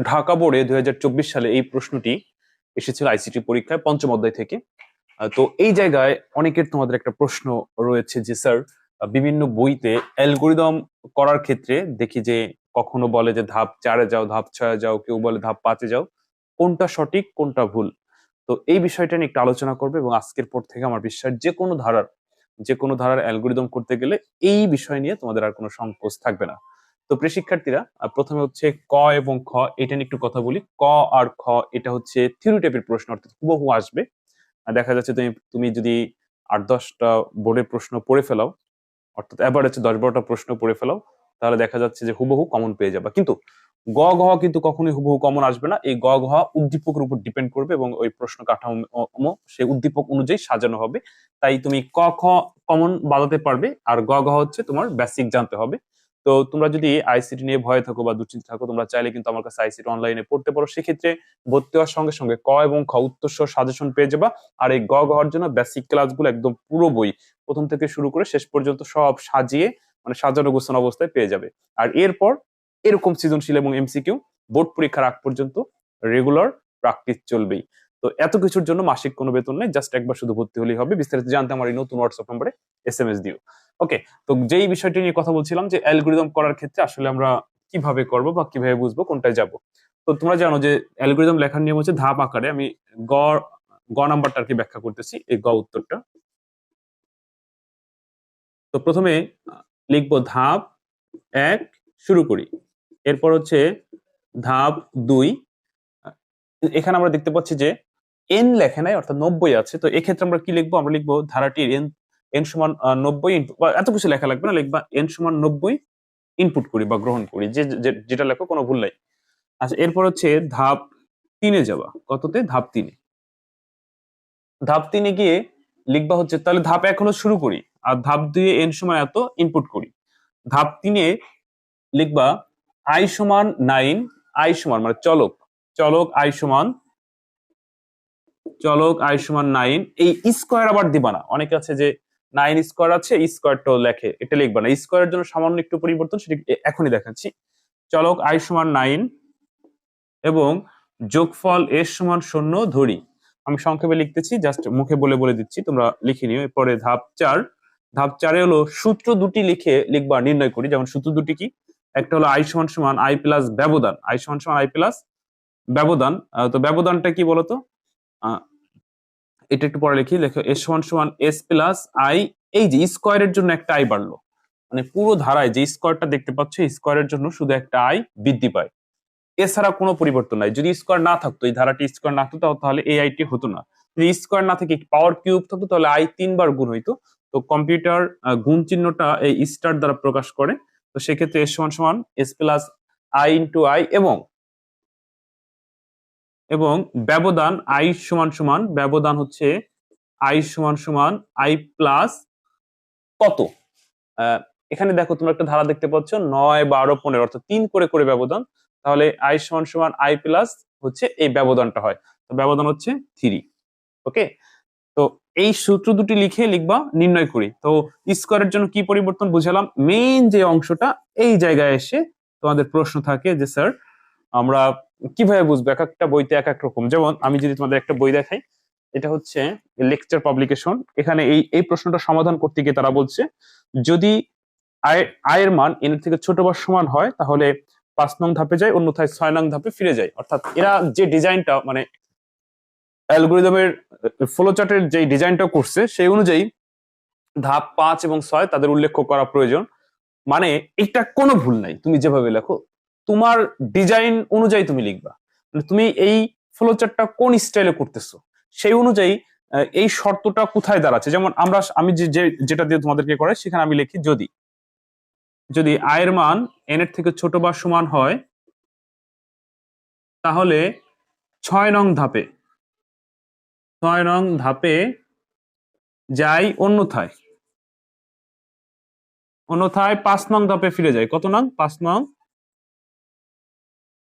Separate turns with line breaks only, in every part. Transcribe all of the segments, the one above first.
ঢাকা বোর্ডে 2024 সালে এই প্রশ্নটি এসেছিল আইসিটি পরীক্ষায় পঞ্চম অধ্যায় থেকে। তো এই জায়গায় অনেকের তোমাদের একটা প্রশ্ন রয়েছে যে স্যার, বিভিন্ন বইতে অ্যালগোরিদম করার ক্ষেত্রে দেখি যে কখনো বলে যে ধাপ 4-এ যাও, ধাপ 6-এ যাও, কেউ বলে ধাপ 5-এ যাও, কোনটা সঠিক কোনটা ভুল। তো এই বিষয়টা নিয়ে একটু আলোচনা করবে এবং আজকের পর থেকে আমার বিশ্বাস যে কোনো ধারার অ্যালগোরিদম করতে গেলে এই বিষয় নিয়ে তোমাদের আর কোনো সংকোচ থাকবে না। তো প্রিয় শিক্ষার্থীরা, প্রথমে হচ্ছে ক এবং খ, এটা নিয়ে একটু কথা বলি। ক আর খ এটা হচ্ছে থিওরি টাইপের প্রশ্ন, অর্থাৎ হুবহু আসবে। দেখা যাচ্ছে তুমি যদি 8-10টা বোর্ডের প্রশ্ন পড়ে ফেলাও, অর্থাৎ এভারেজ 10-12টা প্রশ্ন পড়ে ফেলাও, তাহলে দেখা যাচ্ছে যে হুবহু কমন পেয়ে যাবে। কিন্তু গ ঘ কিন্তু কখনোই হুবহু কমন আসবে না। এই গ ঘ উদ্দীপকের উপর ডিপেন্ড করবে এবং ওই প্রশ্ন কাঠামো সেই উদ্দীপক অনুযায়ী সাজানো হবে। তাই তুমি ক খ কমন বাজাতে পারবে, আর গ ঘ হচ্ছে তোমার বেসিক জানতে হবে। তো তোমরা যদি আইসিটি নিয়ে ভয়ে থাকো বা দুশ্চিন্তা থাকো, তোমরা চাইলে কিন্তু আমার কাছে আইসিটি অনলাইনে পড়তে পারো। সেক্ষেত্রে ভর্তি হওয়ার সঙ্গে সঙ্গে ক এবং খ উত্তর সহ সাজেশন পেয়ে যাবা। আর এই গ ঘর জন্য বেসিক ক্লাসগুলো একদম পুরো বই প্রথম থেকে শুরু করে শেষ পর্যন্ত সব সাজিয়ে মানে সাজানো গোছানো অবস্থায় পেয়ে যাবে। আর এরপর এরকম সৃজনশীল এবং এমসিকিউ বোর্ড পরীক্ষার আগ পর্যন্ত রেগুলার প্র্যাকটিস চলবেই। তো এত কিছুর জন্য মাসিক কোনো বেতন নেই, জাস্ট একবার শুধু ভর্তি হলেই হবে। বিস্তারিত জানতে আমার এই নতুন হোয়াটসঅ্যাপ নম্বরে এসএমএস দিও। ওকে, তো যেই বিষয়টি নিয়ে কথা বলছিলাম যে অ্যালগোরিদম করার ক্ষেত্রে আসলে আমরা কিভাবে করব বা কিভাবে বুঝবো কোনটায় যাব। তো তোমরা জানো যে অ্যালগোরিদম লেখার নিয়ম হচ্ছে ধাপ আকারে। আমি গ গ নাম্বারটা আর কি ব্যাখ্যা করতেছি, এই গ উত্তরটা। তো প্রথমে লিখবো ধাপ 1 শুরু করি, এরপর হচ্ছে ধাপ 2। এখানে আমরা দেখতে পাচ্ছি যে এন লেখে নাই, অর্থাৎ 90 আছে। তো এক্ষেত্রে আমরা কি লিখবো? আমরা লিখবো ধারাটির এন এন সমান 90 ইনপুট, এত কিছু লেখা লাগবে না, লিখবা এন সমান 90 ইনপুট করি বা গ্রহণ করি, যেটা লেখো কোনো ভুল নাই। আচ্ছা, এরপর হচ্ছে ধাপ 3-এ যাওয়া। কততে? ধাপ 3-এ। ধাপ 3-এ গিয়ে লিখবা হচ্ছে, তাহলে ধাপ 1 হলো শুরু করি, আর ধাপ 2-এ এন সমান এত ইনপুট করি। ধাপ 3-এ লিখবা আই সমান 9, আই সমান মানে চলক, চলক আই সমান 9। এই স্কোয়ার আবার দিবা না, অনেকে আছে যে 9 স্কোয়ার আছে, স্কোয়ারটাও লেখে, এটা লিখবা না। স্কোয়ারের জন্য সামান্য একটু পরিবর্তন, সেটা এখনই দেখাচ্ছি। চলক আই সমান 9 এবং যোগফল এর সমান 0 ধরি। আমি সংক্ষেপে লিখতেছি, জাস্ট মুখে বলে বলে দিচ্ছি, তোমরা লিখে নিও। এরপরে ধাপ 4। ধাপ 4-এ হলো সূত্র দুটি লিখবা নির্ণয় করি। যেমন সূত্র দুটি কি? একটা হলো আই সমান সমান আই প্লাস ব্যবধান, আই সমান সমান আই প্লাস ব্যবধান। তো ব্যবধানটা কি বলতো? এটা একটু পরে লিখি, লেখো এস সমান সমান এস প্লাস আই। এই যে স্কোয়ারের জন্য একটা আই বাড়লো, মানে পুরো ধারায় যে স্কোয়ারটা দেখতে পাচ্ছ, স্কোয়ারের জন্য শুধু একটা আই বৃদ্ধি পায়, এছাড়া কোনো পরিবর্তন নাই। যদি স্কোয়ার না থাকতো, এই ধারাটি স্কোয়ার না থাকতো, তাহলে এই আইটি হতো না। যদি স্কোয়ার না থেকে পাওয়ার কিউব থাকতো, তাহলে আই 3 বার গুণ হইতো। তো কম্পিউটার গুণ চিহ্নটা এই স্টার দ্বারা প্রকাশ করে। তো সেক্ষেত্রে এস সমান সমান S plus I into I এবং ব্যবধান আই সমান সমান, ব্যবধান হচ্ছে আই সমান সমান আই প্লাস কত? এখানে দেখো তোমরা একটা ধারা দেখতে পাচ্ছ 9, 12, 15, অর্থাৎ 3 করে করে ব্যবধান। তাহলে আই সমান সমান আই প্লাস হচ্ছে এই ব্যবধানটা হয়, তো ব্যবধান হচ্ছে 3। ওকে, তো এই সূত্র দুটি লিখবা নির্ণয় করি। তো স্কোয়ারের জন্য কি পরিবর্তন বুঝালাম। মেইন যে অংশটা, এই জায়গায় এসে তোমাদের প্রশ্ন থাকে যে স্যার আমরা কিভাবে বুঝবো? এক একটা বইতে এক এক রকম। যেমন আমি যদি তোমাদের একটা বই দেখাই, এটা হচ্ছে লেকচার পাবলিকেশন। এখানে এই প্রশ্নটা সমাধান করতে গিয়ে তারা বলছে, যদি আয়ের মান এন এর থেকে ছোট বা সমান হয়, তাহলে 5 নং ধাপে যায়, অন্যথায় 6 নং ধাপে ফিরে যায়। অর্থাৎ এরা যে ডিজাইনটা মানে অ্যালগোরিদমের ফ্লোচার্টের যে ডিজাইনটা করছে, সেই অনুযায়ী ধাপ 5 এবং 6 তাদের উল্লেখ করা প্রয়োজন। মানে এটা কোনো ভুল নাই, তুমি যেভাবে লেখো তোমার ডিজাইন অনুযায়ী তুমি লিখবা। মানে তুমি এই ফ্লোচার্টটা কোন স্টাইলে করতেছো সেই অনুযায়ী এই শর্তটা কোথায় দাঁড়াচ্ছে। যেমন আমি যেটা দিয়ে তোমাদেরকে করাই, সেখানে আমি লিখি যদি আয়ের মান এন এর থেকে ছোট বা সমান হয়, তাহলে 6 নং ধাপে যাই, অন্যথায় 5 নং ধাপে ফিরে যায়। কত নং? 5 নং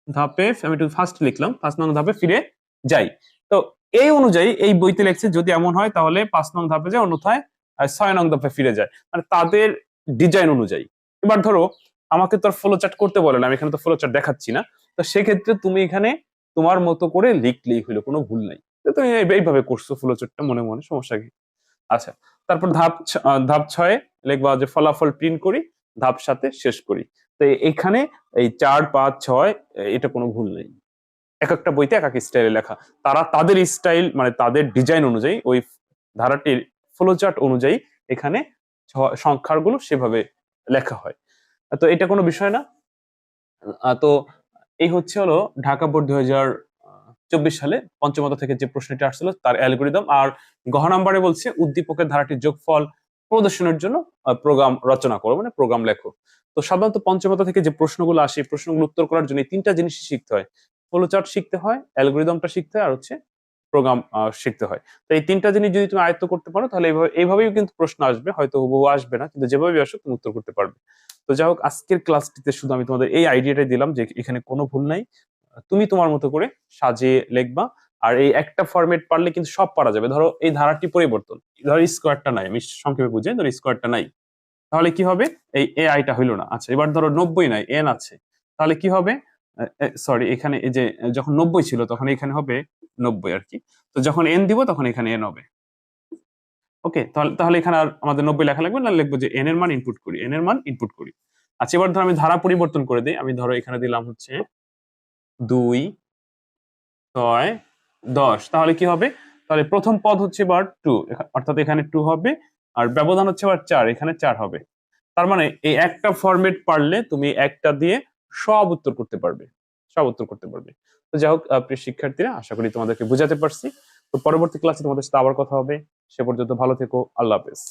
ধাপে, আমি একটু ফার্স্ট লিখলাম, 5 নং ধাপে ফিরে যাই। তো এই অনুযায়ী এই বইতে লেখছে যদি এমন হয়, তাহলে 5 নং ধাপে যায়, অন্যথায় 6 নং ধাপে ফিরে যায়, মানে তাদের ডিজাইন অনুযায়ী। এবার ধরো আমাকে তো আর ফ্লো চার্ট করতে বলে না, আমি এখানে তো ফ্লো চার্ট দেখাচ্ছি না। তো সেক্ষেত্রে তুমি এখানে তোমার মতো করে লিখলেই হলো, কোনো ভুল নাই। তো তুমি এইভাবে করছো ফ্লোচার্টটা মনে মনে, সমস্যা কি? আচ্ছা, তারপর ধাপ 6 লিখবা যে ফলাফল প্রিন্ট করি, ধাপ 7 শেষ করি। তো এখানে এই 4, 5, 6 এটা কোনো ভুল নেই। এক একটা বইতে এক এক স্টাইলে লেখা, তারা তাদের স্টাইল মানে তাদের ডিজাইন অনুযায়ী ওই ধারাটির ফ্লোচার্ট অনুযায়ী এখানে সংখ্যাগুলো সেভাবে লেখা হয়। তো এটা কোনো বিষয় না। তো এই হচ্ছে হলো ঢাকা বোর্ড 2024 সালে পঞ্চম অধ্যায় থেকে যে প্রশ্নটি আসছিল তার অ্যালগোরিদম। আর গহ নাম্বারে বলছে উদ্দীপকের ধারাটির যোগফল প্রদর্শনের জন্য প্রোগ্রাম রচনা করো, মানে প্রোগ্রাম লেখো। তো সাধারণত পঞ্চম অধ্যায় থেকে যে প্রশ্নগুলো আসে এই প্রশ্নগুলো উত্তর করার জন্য এই তিনটা জিনিস শিখতে হয়: ফ্লোচার্ট শিখতে হয়, অ্যালগোরিদমটা শিখতে হয়, আর হচ্ছে প্রোগ্রাম শিখতে হয়। তো এই তিনটা জিনিস যদি তুমি আয়ত্ত করতে পারো তাহলে এইভাবেই কিন্তু প্রশ্ন আসবে, হয়তো হুবহু আসবে না, কিন্তু যেভাবে আসুক তুমি উত্তর করতে পারবে। তো যাই হোক, আজকের ক্লাসটিতে শুধু আমি তোমাদের এই আইডিয়াটাই দিলাম যে এখানে কোনো ভুল নাই, তুমি তোমার মতো করে সাজিয়ে লিখবা। আর এই একটা ফরম্যাট পারলে কিন্তু সব পারা যাবে। ধরো এই ধারাটি পরিবর্তন, ধরো স্কোয়ারটা নাই, আমি সংক্ষেপে বুঝাই, ধরো স্কোয়ারটা নাই, তাহলে কি হবে? এই এ আইটা হইলো না। আচ্ছা, এবার ধরো 90 নাই, এন আছে, তাহলে কি হবে? সরি, এখানে এই যে যখন 90 ছিল তখন এখানে হবে 90 আর কি। তো যখন এন দিব তখন এখানে এন হবে। ওকে, তাহলে তাহলে এখানে আর আমাদের 90 লেখা লাগবে না, লিখবো যে এন এর মান ইনপুট করি, এন এর মান ইনপুট করি। আচ্ছা, এবার ধরো আমি ধারা পরিবর্তন করে দিই, আমি ধরো এখানে দিলাম হচ্ছে 2, 6, 10, তাহলে কি হবে? তাহলে প্রথম পদ হচ্ছে এবার 2, অর্থাৎ এখানে 2 হবে, আর ব্যবধান হচ্ছে এবার 4, এখানে 4 হবে। তার মানে এই একটা ফরম্যাট পারলে তুমি একটা দিয়ে সব উত্তর করতে পারবে, সব উত্তর করতে পারবে। তো যাই হোক, প্রিয় শিক্ষার্থীরা, আশা করি তোমাদেরকে বুঝাতে পারছি। তো পরবর্তী ক্লাসে তোমাদের সাথে আবার কথা হবে। সে পর্যন্ত ভালো থেকো, আল্লাহ হাফেজ।